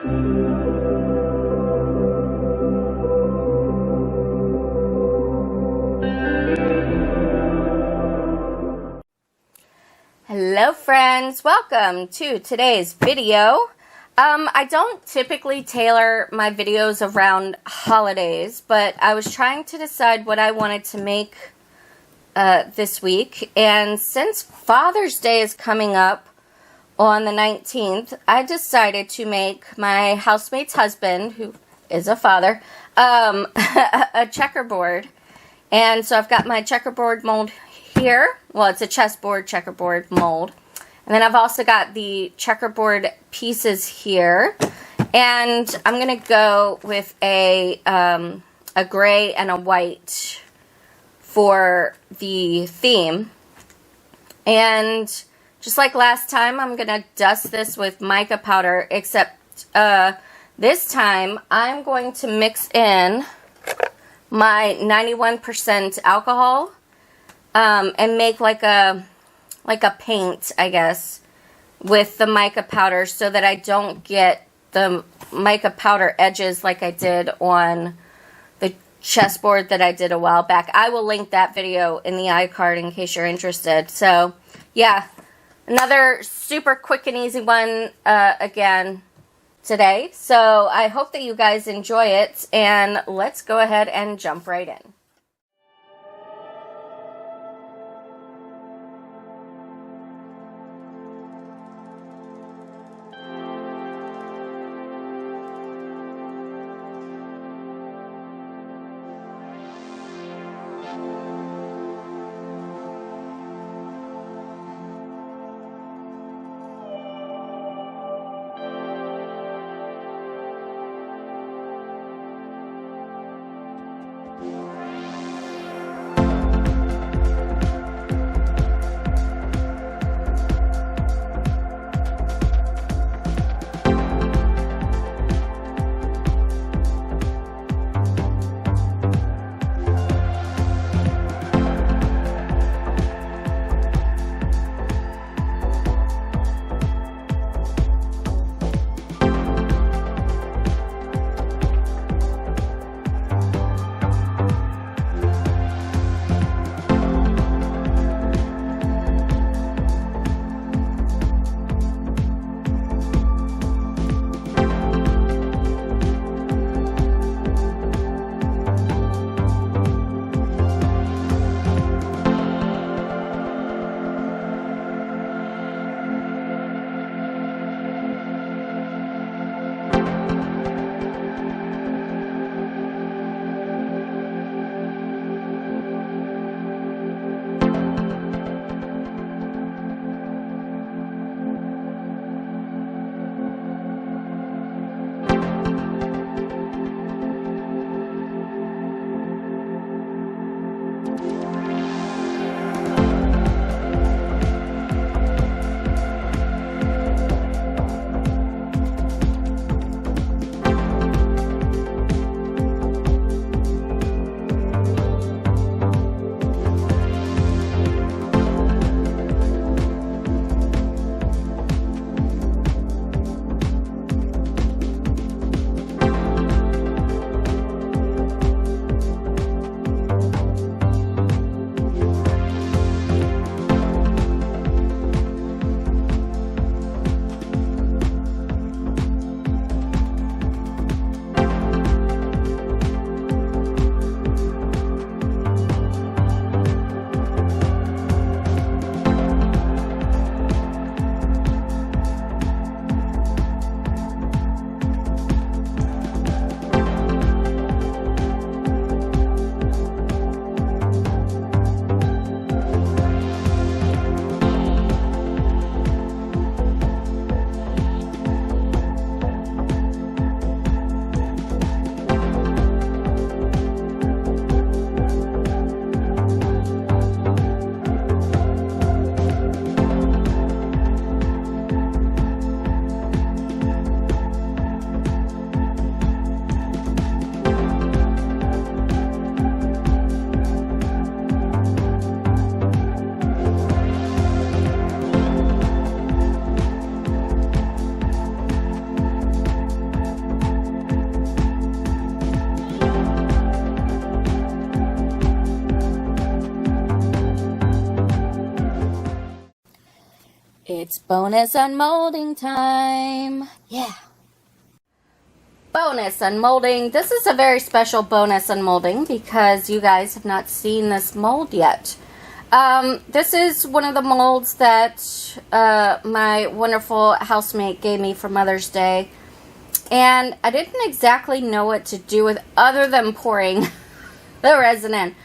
Hello friends, welcome to today's video. I don't typically tailor my videos around holidays, but I was trying to decide what I wanted to make this week, and since Father's Day is coming up on the 19th, I decided to make my housemate's husband, who is a father, a checkerboard. And so I've got my checkerboard mold here. Well, it's a chessboard checkerboard mold. And then I've also got the checkerboard pieces here. And I'm going to go with a gray and a white for the theme. And just like last time, I'm going to dust this with mica powder, except this time I'm going to mix in my 91% alcohol and make like a paint, I guess, with the mica powder so that I don't get the mica powder edges like I did on the chessboard that I did a while back. I will link that video in the iCard in case you're interested. So, yeah, another super quick and easy one again today. So I hope that you guys enjoy it, and let's go ahead and jump right in. bonus unmolding time. Yeah. Bonus unmolding. This is a very special bonus unmolding because you guys have not seen this mold yet. This is one of the molds that my wonderful housemate gave me for Mother's Day. And I didn't exactly know what to do with other than pouring the resin in.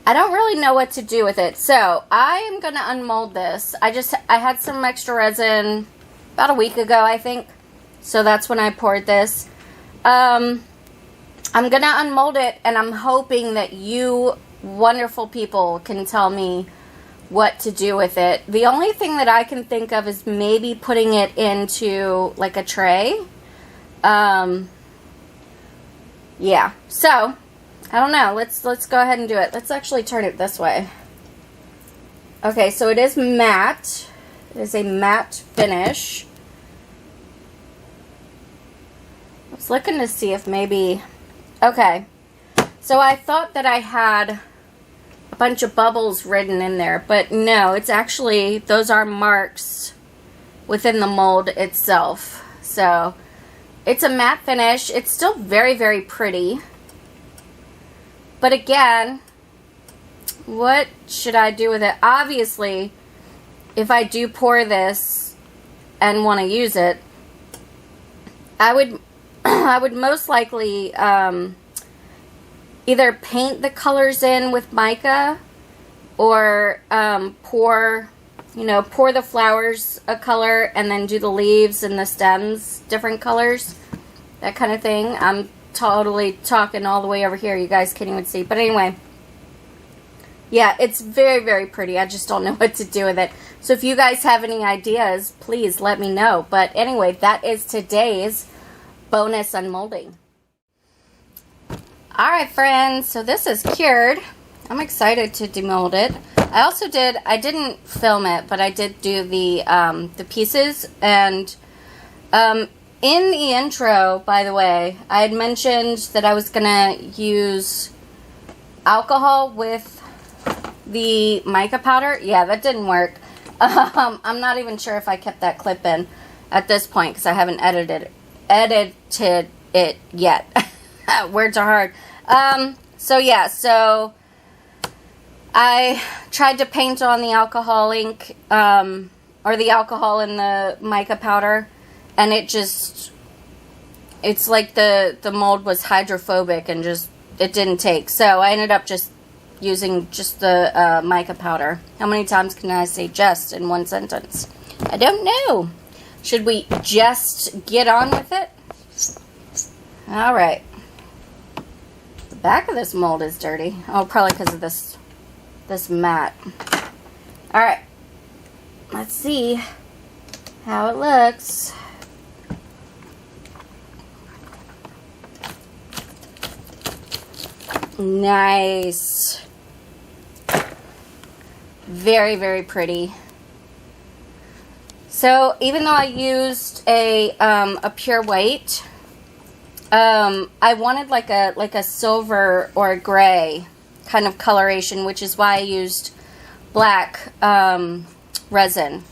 I don't really know what to do with it. So I am going to unmold this. I had some extra resin about a week ago, I think. So that's when I poured this. I'm going to unmold it, and I'm hoping that you wonderful people can tell me what to do with it. The only thing that I can think of is maybe putting it into like a tray. Yeah. So, I don't know. Let's go ahead and do it. Let's actually turn it this way. Okay, so it is matte. It is a matte finish. I was looking to see if maybe... Okay, so I thought that I had a bunch of bubbles written in there, but no, it's actually, those are marks within the mold itself. So, it's a matte finish. It's still very, very pretty. But again, what should I do with it? Obviously, if I do pour this and want to use it, I would most likely either paint the colors in with mica or pour the flowers a color and then do the leaves and the stems different colors, that kind of thing. I'm totally talking all the way over here. You guys can't even see. But anyway, yeah, it's very, very pretty. I just don't know what to do with it. So if you guys have any ideas, please let me know. But anyway, that is today's bonus unmolding. Alright friends, so this is cured. I'm excited to demold it. I didn't film it, but I did do the pieces. And in the intro, by the way, I had mentioned that I was going to use alcohol with the mica powder. Yeah, that didn't work. I'm not even sure if I kept that clip in at this point because I haven't edited it yet. Words are hard. So yeah, so I tried to paint on the alcohol ink, or the alcohol in the mica powder, and it's like the mold was hydrophobic and it didn't take. So I ended up just using just the mica powder. How many times can I say just in one sentence? I don't know. Should we just get on with it? Alright. The back of this mold is dirty. Oh, probably because of this mat. Alright. Let's see how it looks. Nice. Very, very pretty. So even though I used a pure white, I wanted like a silver or a gray kind of coloration, which is why I used black resin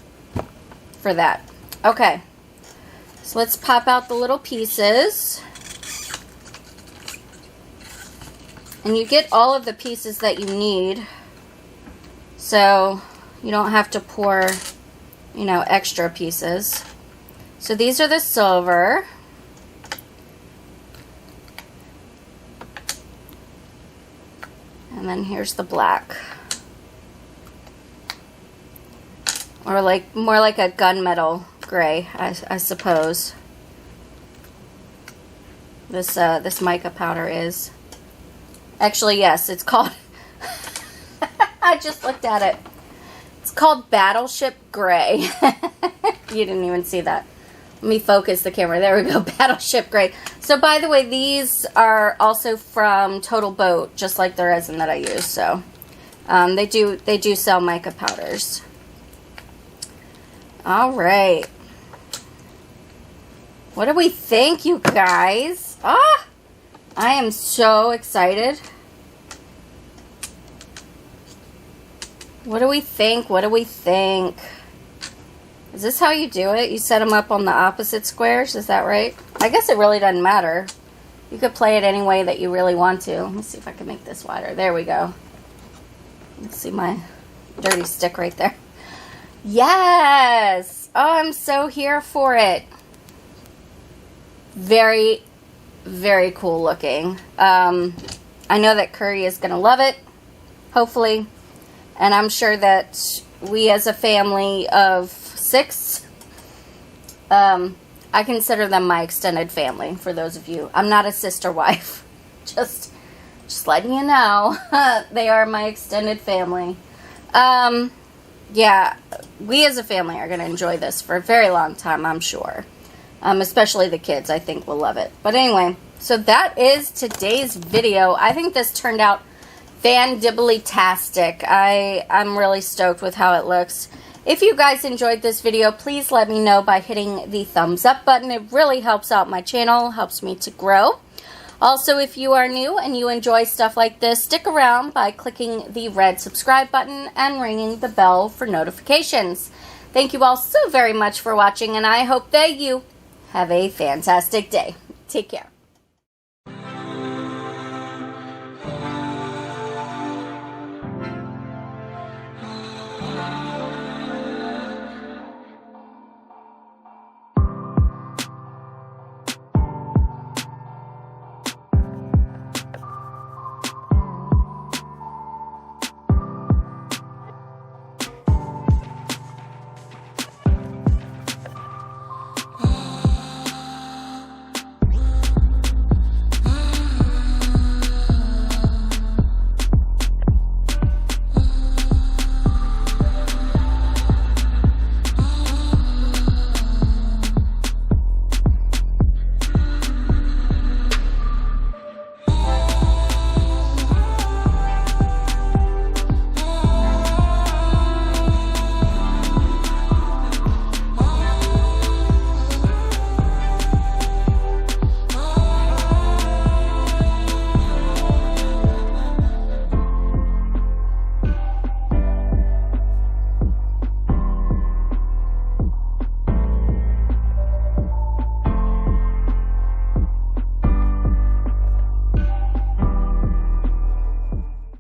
for that. Okay, so let's pop out the little pieces. And you get all of the pieces that you need, so you don't have to pour, extra pieces. So these are the silver. And then here's the black. Or more like a gunmetal gray, I suppose. This mica powder is. Actually, yes, it's called, I just looked at it. It's called Battleship Gray. You didn't even see that. Let me focus the camera. There we go, Battleship Gray. So, by the way, these are also from Total Boat, just like the resin that I use. So, they do sell mica powders. All right. What do we think, you guys? Ah! I am so excited. What do we think? What do we think? Is this how you do it? You set them up on the opposite squares, is that right? I guess it really doesn't matter. You could play it any way that you really want to. Let me see if I can make this wider. There we go. Let's see my dirty stick right there. Yes! Oh, I'm so here for it. Very, very cool looking. I know that Curry is going to love it, hopefully. And I'm sure that we as a family of 6, I consider them my extended family, for those of you. I'm not a sister wife. Just letting you know. They are my extended family. Yeah, we as a family are going to enjoy this for a very long time, I'm sure. Especially the kids, I think, will love it. But anyway, so that is today's video. I think this turned out fan-dibbly-tastic. I'm really stoked with how it looks. If you guys enjoyed this video, please let me know by hitting the thumbs up button. It really helps out my channel, helps me to grow. Also, if you are new and you enjoy stuff like this, stick around by clicking the red subscribe button and ringing the bell for notifications. Thank you all so very much for watching, and I hope that you have a fantastic day. Take care.